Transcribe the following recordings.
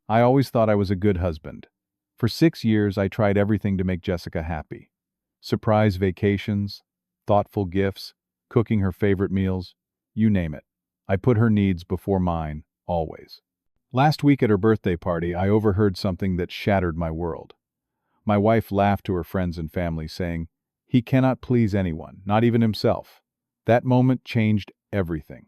I always thought I was a good husband. For 6 years, I tried everything to make Jessica happy. Surprise vacations, thoughtful gifts, cooking her favorite meals, you name it. I put her needs before mine, always. Last week at her birthday party, I overheard something that shattered my world. My wife laughed to her friends and family, saying, "He cannot please anyone, not even himself." That moment changed everything.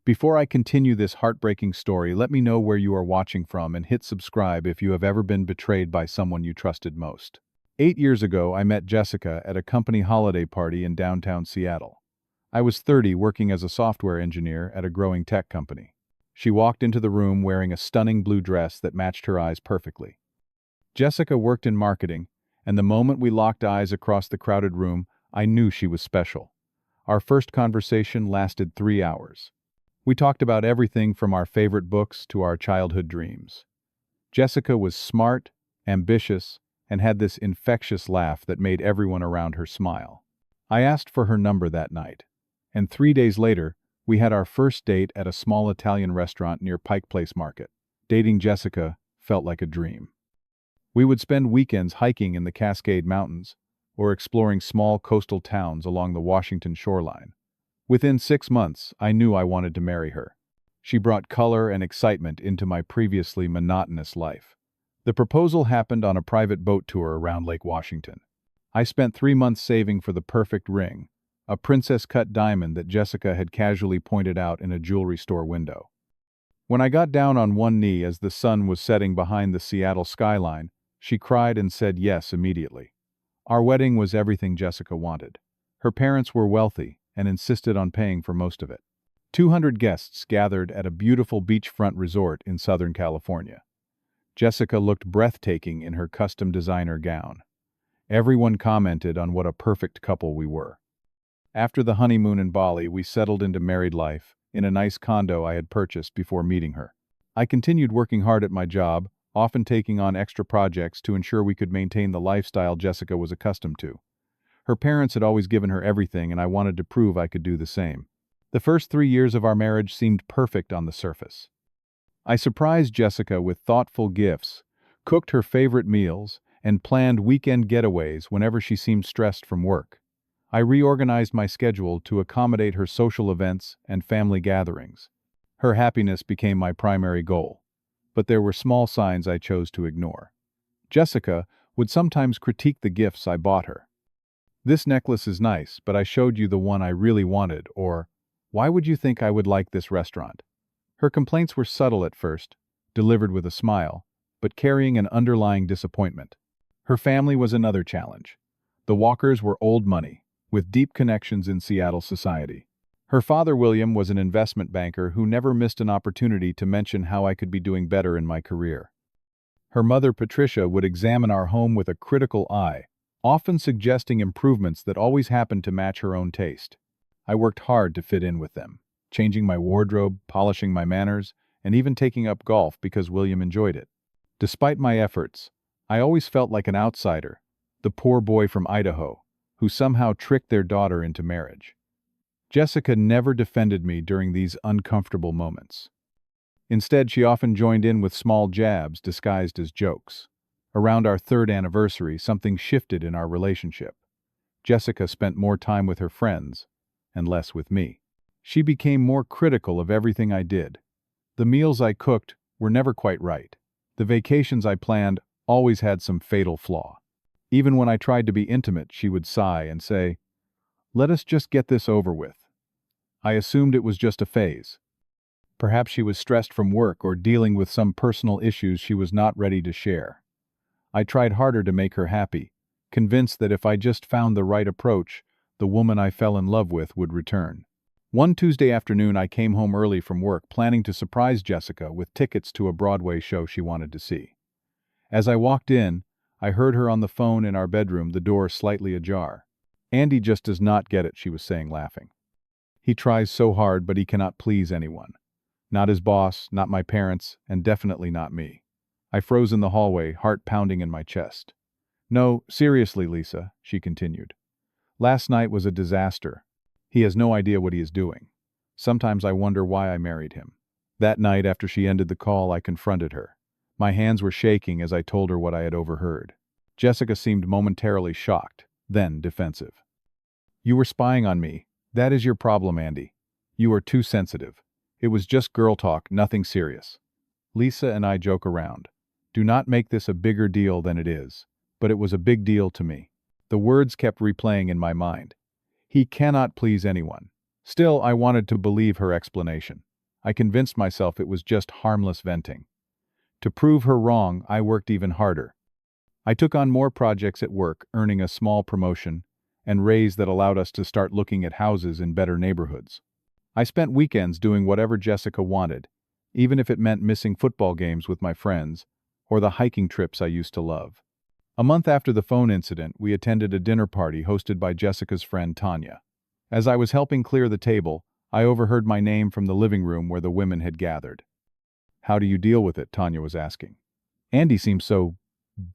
Before I continue this heartbreaking story, let me know where you are watching from and hit subscribe if you have ever been betrayed by someone you trusted most. 8 years ago, I met Jessica at a company holiday party in downtown Seattle. I was 30, working as a software engineer at a growing tech company. She walked into the room wearing a stunning blue dress that matched her eyes perfectly. Jessica worked in marketing, and the moment we locked eyes across the crowded room, I knew she was special. Our first conversation lasted 3 hours. We talked about everything from our favorite books to our childhood dreams. Jessica was smart, ambitious, and had this infectious laugh that made everyone around her smile. I asked for her number that night, and 3 days later, we had our first date at a small Italian restaurant near Pike Place Market. Dating Jessica felt like a dream. We would spend weekends hiking in the Cascade Mountains or exploring small coastal towns along the Washington shoreline. Within 6 months, I knew I wanted to marry her. She brought color and excitement into my previously monotonous life. The proposal happened on a private boat tour around Lake Washington. I spent 3 months saving for the perfect ring, a princess-cut diamond that Jessica had casually pointed out in a jewelry store window. When I got down on one knee as the sun was setting behind the Seattle skyline, she cried and said yes immediately. Our wedding was everything Jessica wanted. Her parents were wealthy and insisted on paying for most of it. 200 guests gathered at a beautiful beachfront resort in Southern California. Jessica looked breathtaking in her custom designer gown. Everyone commented on what a perfect couple we were. After the honeymoon in Bali, we settled into married life in a nice condo I had purchased before meeting her. I continued working hard at my job, often taking on extra projects to ensure we could maintain the lifestyle Jessica was accustomed to. Her parents had always given her everything, and I wanted to prove I could do the same. The first 3 years of our marriage seemed perfect on the surface. I surprised Jessica with thoughtful gifts, cooked her favorite meals, and planned weekend getaways whenever she seemed stressed from work. I reorganized my schedule to accommodate her social events and family gatherings. Her happiness became my primary goal, but there were small signs I chose to ignore. Jessica would sometimes critique the gifts I bought her. "This necklace is nice, but I showed you the one I really wanted," or "Why would you think I would like this restaurant?" Her complaints were subtle at first, delivered with a smile, but carrying an underlying disappointment. Her family was another challenge. The Walkers were old money, with deep connections in Seattle society. Her father, William, was an investment banker who never missed an opportunity to mention how I could be doing better in my career. Her mother, Patricia, would examine our home with a critical eye, often suggesting improvements that always happened to match her own taste. I worked hard to fit in with them, changing my wardrobe, polishing my manners, and even taking up golf because William enjoyed it. Despite my efforts, I always felt like an outsider, the poor boy from Idaho, who somehow tricked their daughter into marriage. Jessica never defended me during these uncomfortable moments. Instead, she often joined in with small jabs disguised as jokes. Around our third anniversary, something shifted in our relationship. Jessica spent more time with her friends and less with me. She became more critical of everything I did. The meals I cooked were never quite right. The vacations I planned always had some fatal flaw. Even when I tried to be intimate, she would sigh and say, "Let us just get this over with." I assumed it was just a phase. Perhaps she was stressed from work or dealing with some personal issues she was not ready to share. I tried harder to make her happy, convinced that if I just found the right approach, the woman I fell in love with would return. One Tuesday afternoon, I came home early from work, planning to surprise Jessica with tickets to a Broadway show she wanted to see. As I walked in, I heard her on the phone in our bedroom, the door slightly ajar. "Andy just does not get it," she was saying, laughing. "He tries so hard, but he cannot please anyone. Not his boss, not my parents, and definitely not me." I froze in the hallway, heart pounding in my chest. "No, seriously, Lisa," she continued. "Last night was a disaster. He has no idea what he is doing. Sometimes I wonder why I married him." That night, after she ended the call, I confronted her. My hands were shaking as I told her what I had overheard. Jessica seemed momentarily shocked, then defensive. You were spying on me. That is your problem, Andy. You are too sensitive. It was just girl talk, nothing serious. Lisa and I joke around. Do not make this a bigger deal than it is. But it was a big deal to me. The words kept replaying in my mind. He cannot please anyone. Still, I wanted to believe her explanation. I convinced myself it was just harmless venting. To prove her wrong, I worked even harder. I took on more projects at work, earning a small promotion and raise that allowed us to start looking at houses in better neighborhoods. I spent weekends doing whatever Jessica wanted, even if it meant missing football games with my friends or the hiking trips I used to love. A month after the phone incident, we attended a dinner party hosted by Jessica's friend Tanya. As I was helping clear the table, I overheard my name from the living room where the women had gathered. How do you deal with it? Tanya was asking. Andy seems so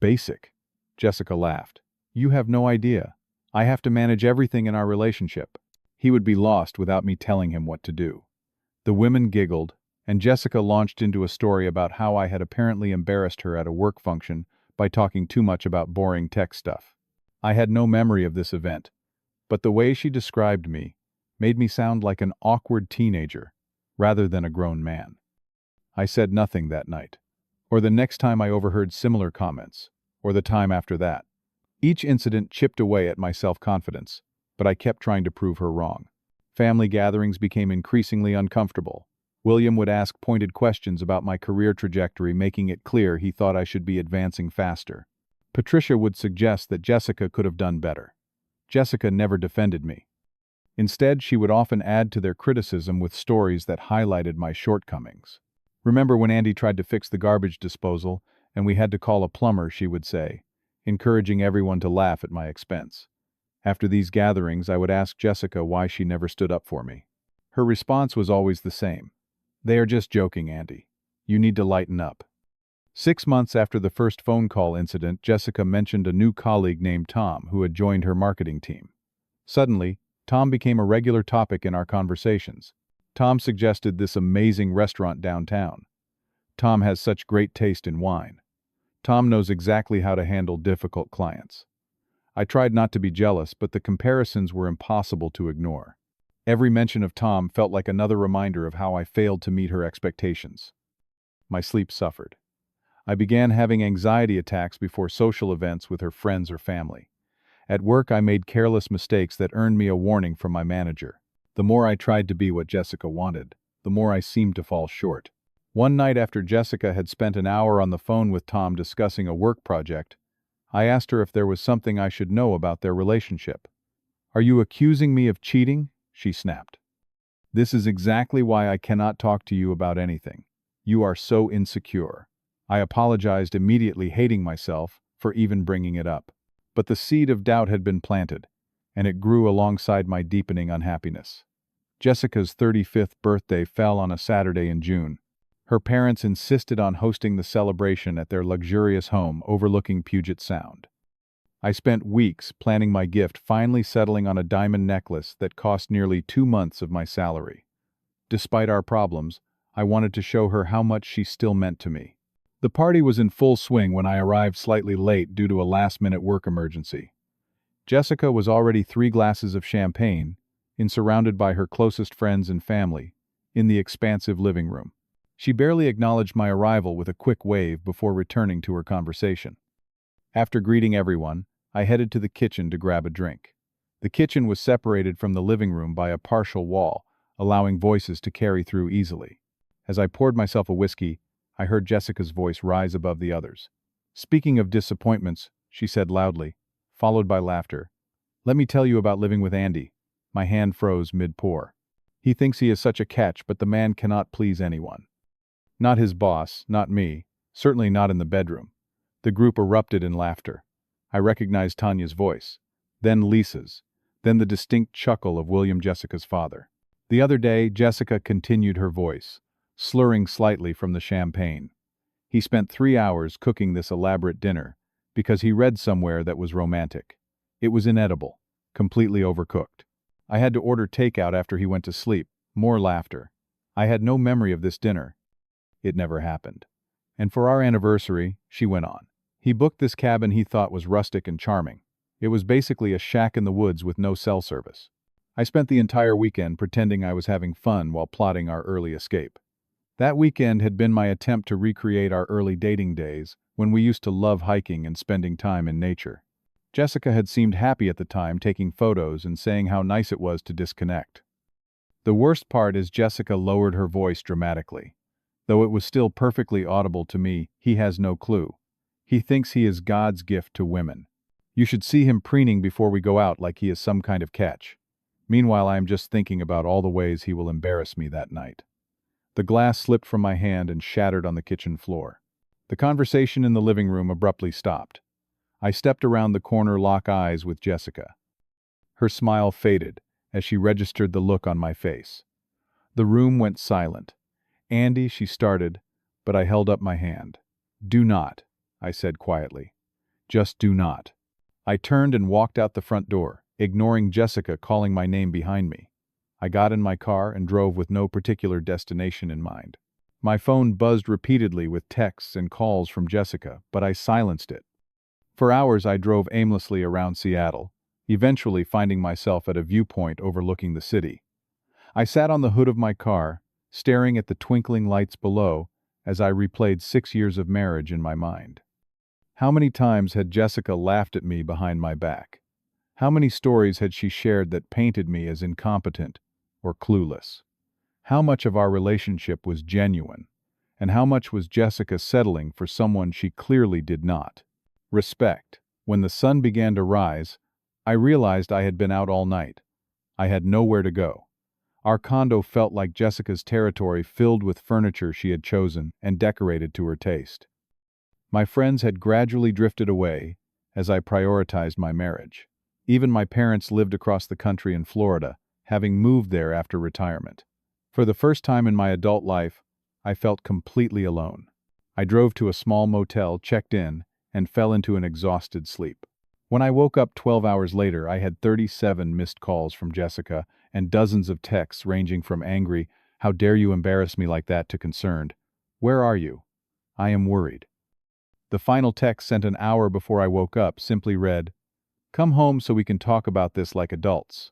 basic. Jessica laughed. You have no idea. I have to manage everything in our relationship. He would be lost without me telling him what to do. The women giggled, and Jessica launched into a story about how I had apparently embarrassed her at a work function by talking too much about boring tech stuff. I had no memory of this event, but the way she described me made me sound like an awkward teenager rather than a grown man. I said nothing that night, or the next time I overheard similar comments, or the time after that. Each incident chipped away at my self-confidence, but I kept trying to prove her wrong. Family gatherings became increasingly uncomfortable. William would ask pointed questions about my career trajectory, making it clear he thought I should be advancing faster. Patricia would suggest that Jessica could have done better. Jessica never defended me. Instead, she would often add to their criticism with stories that highlighted my shortcomings. Remember when Andy tried to fix the garbage disposal and we had to call a plumber, she would say, encouraging everyone to laugh at my expense. After these gatherings, I would ask Jessica why she never stood up for me. Her response was always the same. They are just joking, Andy. You need to lighten up. 6 months after the first phone call incident, Jessica mentioned a new colleague named Tom who had joined her marketing team. Suddenly, Tom became a regular topic in our conversations. Tom suggested this amazing restaurant downtown. Tom has such great taste in wine. Tom knows exactly how to handle difficult clients. I tried not to be jealous, but the comparisons were impossible to ignore. Every mention of Tom felt like another reminder of how I failed to meet her expectations. My sleep suffered. I began having anxiety attacks before social events with her friends or family. At work, I made careless mistakes that earned me a warning from my manager. The more I tried to be what Jessica wanted, the more I seemed to fall short. One night after Jessica had spent an hour on the phone with Tom discussing a work project, I asked her if there was something I should know about their relationship. Are you accusing me of cheating? She snapped. This is exactly why I cannot talk to you about anything. You are so insecure. I apologized immediately, hating myself for even bringing it up. But the seed of doubt had been planted, and it grew alongside my deepening unhappiness. Jessica's 35th birthday fell on a Saturday in June. Her parents insisted on hosting the celebration at their luxurious home overlooking Puget Sound. I spent weeks planning my gift, finally settling on a diamond necklace that cost nearly 2 months of my salary. Despite our problems, I wanted to show her how much she still meant to me. The party was in full swing when I arrived slightly late due to a last-minute work emergency. Jessica was already 3 glasses of champagne, surrounded by her closest friends and family, in the expansive living room. She barely acknowledged my arrival with a quick wave before returning to her conversation. After greeting everyone, I headed to the kitchen to grab a drink. The kitchen was separated from the living room by a partial wall, allowing voices to carry through easily. As I poured myself a whiskey, I heard Jessica's voice rise above the others. Speaking of disappointments, she said loudly, followed by laughter. Let me tell you about living with Andy. My hand froze mid-pour. He thinks he is such a catch, but the man cannot please anyone. Not his boss, not me, certainly not in the bedroom. The group erupted in laughter. I recognized Tanya's voice, then Lisa's, then the distinct chuckle of William, Jessica's father. The other day, Jessica continued her voice, slurring slightly from the champagne. He spent 3 hours cooking this elaborate dinner because he read somewhere that was romantic. It was inedible, completely overcooked. I had to order takeout after he went to sleep. More laughter. I had no memory of this dinner. It never happened. And for our anniversary, she went on, he booked this cabin he thought was rustic and charming. It was basically a shack in the woods with no cell service. I spent the entire weekend pretending I was having fun while plotting our early escape. That weekend had been my attempt to recreate our early dating days when we used to love hiking and spending time in nature. Jessica had seemed happy at the time, taking photos and saying how nice it was to disconnect. The worst part is Jessica lowered her voice dramatically. Though it was still perfectly audible to me, he has no clue. He thinks he is God's gift to women. You should see him preening before we go out like he is some kind of catch. Meanwhile, I am just thinking about all the ways he will embarrass me that night. The glass slipped from my hand and shattered on the kitchen floor. The conversation in the living room abruptly stopped. I stepped around the corner, lock eyes with Jessica. Her smile faded as she registered the look on my face. The room went silent. Andy, she started, but I held up my hand. Do not, I said quietly. Just do not. I turned and walked out the front door, ignoring Jessica calling my name behind me. I got in my car and drove with no particular destination in mind. My phone buzzed repeatedly with texts and calls from Jessica, but I silenced it. For hours I drove aimlessly around Seattle, eventually finding myself at a viewpoint overlooking the city. I sat on the hood of my car, staring at the twinkling lights below as I replayed 6 years of marriage in my mind. How many times had Jessica laughed at me behind my back? How many stories had she shared that painted me as incompetent or clueless? How much of our relationship was genuine, and how much was Jessica settling for someone she clearly did not respect? When the sun began to rise, I realized I had been out all night. I had nowhere to go. Our condo felt like Jessica's territory, filled with furniture she had chosen and decorated to her taste. My friends had gradually drifted away as I prioritized my marriage. Even my parents lived across the country in Florida, having moved there after retirement. For the first time in my adult life, I felt completely alone. I drove to a small motel, checked in, and fell into an exhausted sleep. When I woke up 12 hours later, I had 37 missed calls from Jessica and dozens of texts ranging from angry, "How dare you embarrass me like that," to concerned, "Where are you? I am worried." The final text, sent an hour before I woke up, simply read, "Come home so we can talk about this like adults."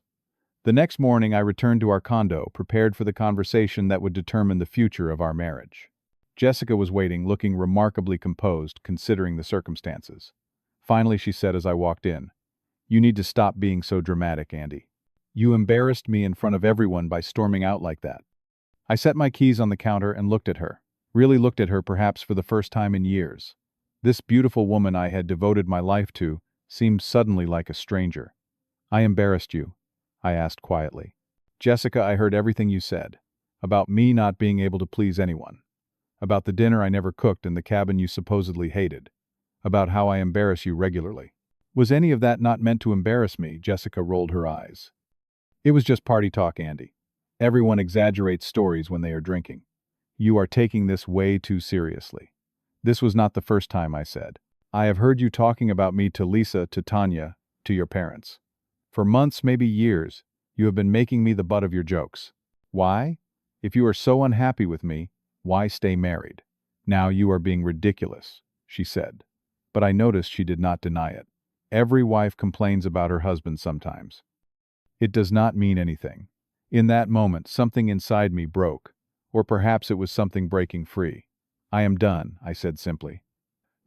The next morning I returned to our condo, prepared for the conversation that would determine the future of our marriage. Jessica was waiting, looking remarkably composed, considering the circumstances. Finally, she said as I walked in, "You need to stop being so dramatic, Andy. You embarrassed me in front of everyone by storming out like that." I set my keys on the counter and looked at her. Really looked at her, perhaps for the first time in years. This beautiful woman I had devoted my life to seemed suddenly like a stranger. "I embarrassed you?" I asked quietly. "Jessica, I heard everything you said. About me not being able to please anyone. About the dinner I never cooked and the cabin you supposedly hated. About how I embarrass you regularly." "Was any of that not meant to embarrass me?" Jessica rolled her eyes. "It was just party talk, Andy. Everyone exaggerates stories when they are drinking. You are taking this way too seriously." "This was not the first time," I said. "I have heard you talking about me to Lisa, to Tanya, to your parents. For months, maybe years, you have been making me the butt of your jokes. Why? If you are so unhappy with me, why stay married?" "Now you are being ridiculous," she said. But I noticed she did not deny it. Every wife complains about her husband sometimes. It does not mean anything. In that moment, something inside me broke, or perhaps it was something breaking free. "I am done," I said simply.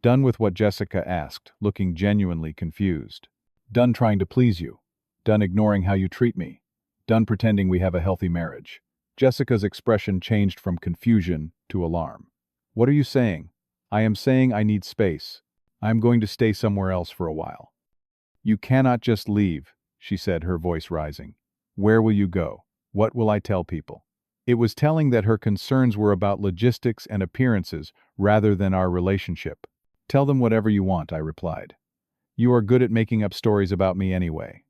"Done with what?" Jessica asked, looking genuinely confused. "Done trying to please you. Done ignoring how you treat me. Done pretending we have a healthy marriage." Jessica's expression changed from confusion to alarm. "What are you saying?" "I am saying I need space. I am going to stay somewhere else for a while." "You cannot just leave," she said, her voice rising. "Where will you go? What will I tell people?" It was telling that her concerns were about logistics and appearances rather than our relationship. "Tell them whatever you want," I replied. "You are good at making up stories about me anyway."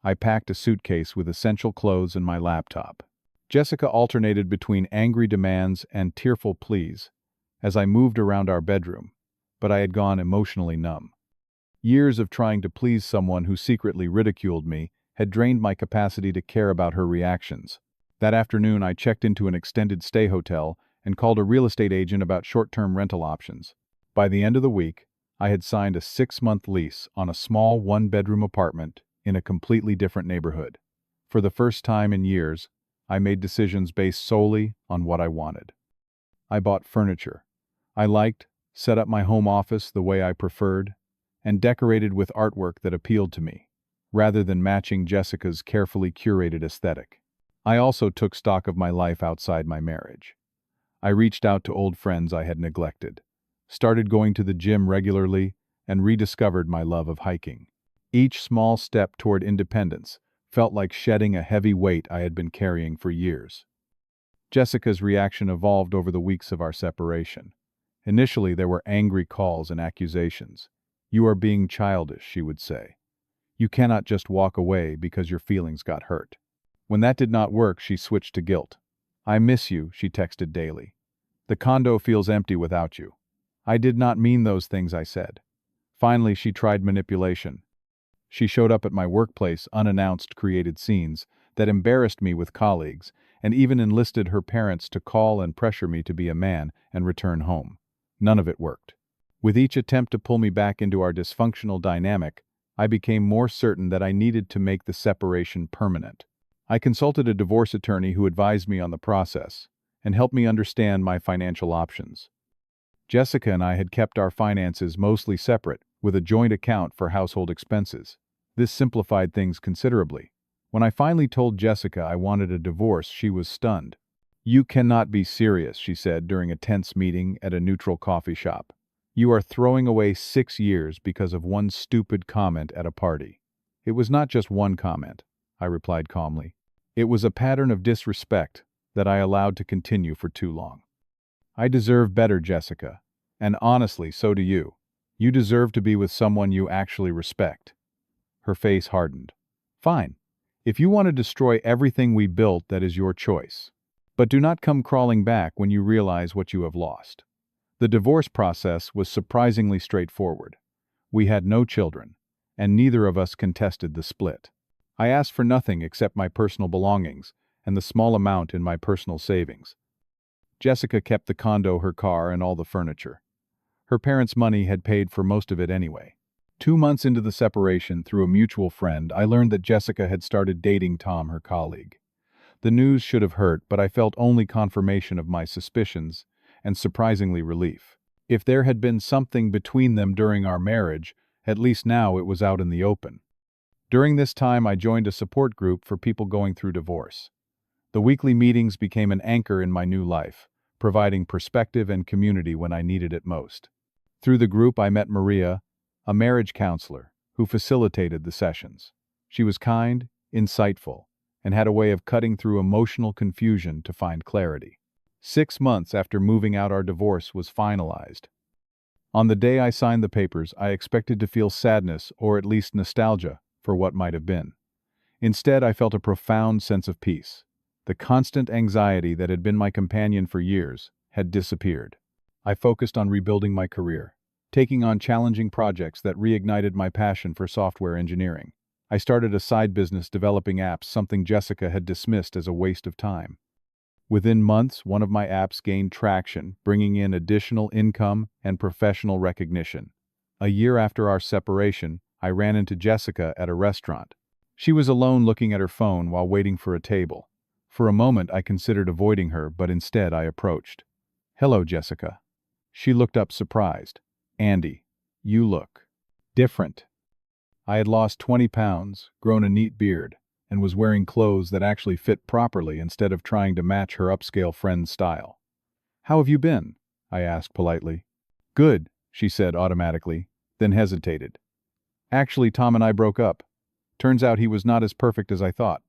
I packed a suitcase with essential clothes and my laptop. Jessica alternated between angry demands and tearful pleas as I moved around our bedroom, but I had gone emotionally numb. Years of trying to please someone who secretly ridiculed me had drained my capacity to care about her reactions. That afternoon I checked into an extended stay hotel and called a real estate agent about short-term rental options. By the end of the week, I had signed a 6-month lease on a small one-bedroom apartment in a completely different neighborhood. For the first time in years, I made decisions based solely on what I wanted. I bought furniture I liked, set up my home office the way I preferred, and decorated with artwork that appealed to me, rather than matching Jessica's carefully curated aesthetic. I also took stock of my life outside my marriage. I reached out to old friends I had neglected, started going to the gym regularly, and rediscovered my love of hiking. Each small step toward independence felt like shedding a heavy weight I had been carrying for years. Jessica's reaction evolved over the weeks of our separation. Initially, there were angry calls and accusations. "You are being childish," she would say. "You cannot just walk away because your feelings got hurt." When that did not work, she switched to guilt. "I miss you," she texted daily. "The condo feels empty without you." "I did not mean those things," I said. Finally, she tried manipulation. She showed up at my workplace unannounced, created scenes that embarrassed me with colleagues, and even enlisted her parents to call and pressure me to be a man and return home. None of it worked. With each attempt to pull me back into our dysfunctional dynamic, I became more certain that I needed to make the separation permanent. I consulted a divorce attorney who advised me on the process and helped me understand my financial options. Jessica and I had kept our finances mostly separate, with a joint account for household expenses. This simplified things considerably. When I finally told Jessica I wanted a divorce, she was stunned. "You cannot be serious," she said during a tense meeting at a neutral coffee shop. "You are throwing away 6 years because of one stupid comment at a party." "It was not just one comment," I replied calmly. "It was a pattern of disrespect that I allowed to continue for too long." "I deserve better, Jessica. And honestly, so do you. You deserve to be with someone you actually respect." Her face hardened. "Fine. If you want to destroy everything we built, that is your choice. But do not come crawling back when you realize what you have lost." The divorce process was surprisingly straightforward. We had no children, and neither of us contested the split. I asked for nothing except my personal belongings and the small amount in my personal savings. Jessica kept the condo, her car, and all the furniture. Her parents' money had paid for most of it anyway. 2 months into the separation, through a mutual friend, I learned that Jessica had started dating Tom, her colleague. The news should have hurt, but I felt only confirmation of my suspicions, and surprisingly relief. If there had been something between them during our marriage, at least now it was out in the open. During this time, I joined a support group for people going through divorce. The weekly meetings became an anchor in my new life, providing perspective and community when I needed it most. Through the group, I met Maria, a marriage counselor, who facilitated the sessions. She was kind, insightful, and had a way of cutting through emotional confusion to find clarity. 6 months after moving out, our divorce was finalized. On the day I signed the papers, I expected to feel sadness or at least nostalgia for what might have been. Instead, I felt a profound sense of peace. The constant anxiety that had been my companion for years had disappeared. I focused on rebuilding my career, taking on challenging projects that reignited my passion for software engineering. I started a side business developing apps, something Jessica had dismissed as a waste of time. Within months, one of my apps gained traction, bringing in additional income and professional recognition. A year after our separation, I ran into Jessica at a restaurant. She was alone, looking at her phone while waiting for a table. For a moment, I considered avoiding her, but instead I approached. "Hello, Jessica." She looked up surprised. "Andy, you look different." I had lost 20 pounds, grown a neat beard, and was wearing clothes that actually fit properly instead of trying to match her upscale friend's style. "How have you been?" I asked politely. "Good," she said automatically, then hesitated. "Actually, Tom and I broke up. Turns out he was not as perfect as I thought."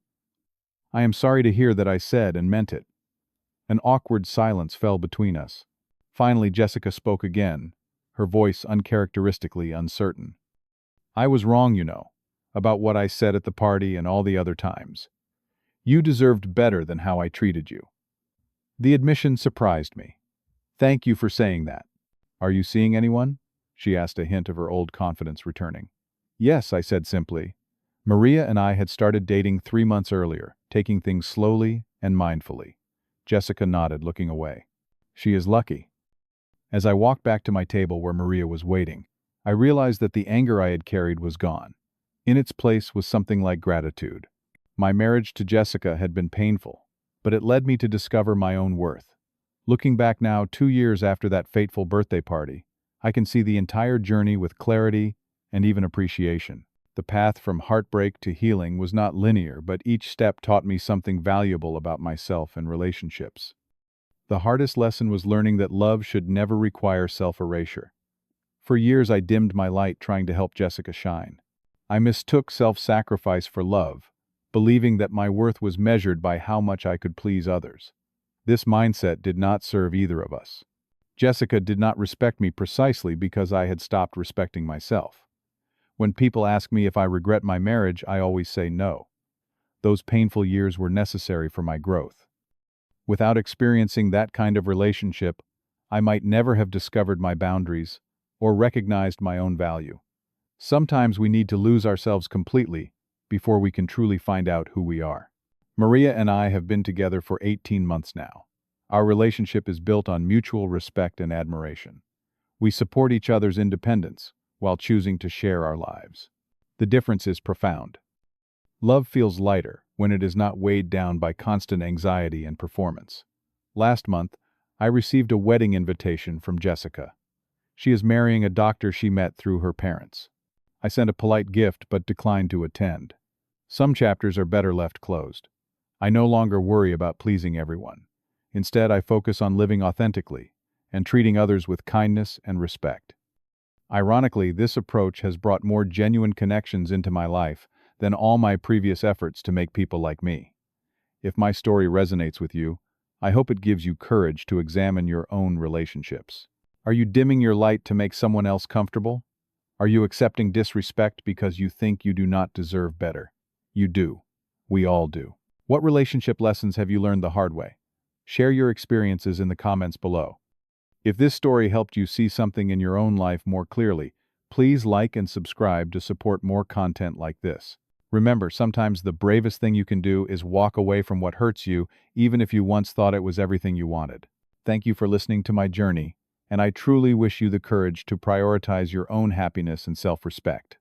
"I am sorry to hear that," I said, and meant it. An awkward silence fell between us. Finally, Jessica spoke again, her voice uncharacteristically uncertain. "I was wrong, you know, about what I said at the party and all the other times. You deserved better than how I treated you." The admission surprised me. "Thank you for saying that. Are you seeing anyone?" she asked, a hint of her old confidence returning. "Yes," I said simply. Maria and I had started dating 3 months earlier, taking things slowly and mindfully. Jessica nodded, looking away. She is lucky. As I walked back to my table where Maria was waiting, I realized that the anger I had carried was gone. In its place was something like gratitude. My marriage to Jessica had been painful, but it led me to discover my own worth. Looking back now, 2 years after that fateful birthday party, I can see the entire journey with clarity and even appreciation. The path from heartbreak to healing was not linear, but each step taught me something valuable about myself and relationships. The hardest lesson was learning that love should never require self-erasure. For years I dimmed my light trying to help Jessica shine. I mistook self-sacrifice for love, believing that my worth was measured by how much I could please others. This mindset did not serve either of us. Jessica did not respect me precisely because I had stopped respecting myself. When people ask me if I regret my marriage, I always say no. Those painful years were necessary for my growth. Without experiencing that kind of relationship, I might never have discovered my boundaries or recognized my own value. Sometimes we need to lose ourselves completely before we can truly find out who we are. Maria and I have been together for 18 months now. Our relationship is built on mutual respect and admiration. We support each other's independence while choosing to share our lives. The difference is profound. Love feels lighter when it is not weighed down by constant anxiety and performance. Last month, I received a wedding invitation from Jessica. She is marrying a doctor she met through her parents. I sent a polite gift but declined to attend. Some chapters are better left closed. I no longer worry about pleasing everyone. Instead, I focus on living authentically and treating others with kindness and respect. Ironically, this approach has brought more genuine connections into my life than all my previous efforts to make people like me. If my story resonates with you, I hope it gives you courage to examine your own relationships. Are you dimming your light to make someone else comfortable? Are you accepting disrespect because you think you do not deserve better? You do. We all do. What relationship lessons have you learned the hard way? Share your experiences in the comments below. If this story helped you see something in your own life more clearly, please like and subscribe to support more content like this. Remember, sometimes the bravest thing you can do is walk away from what hurts you, even if you once thought it was everything you wanted. Thank you for listening to my journey, and I truly wish you the courage to prioritize your own happiness and self-respect.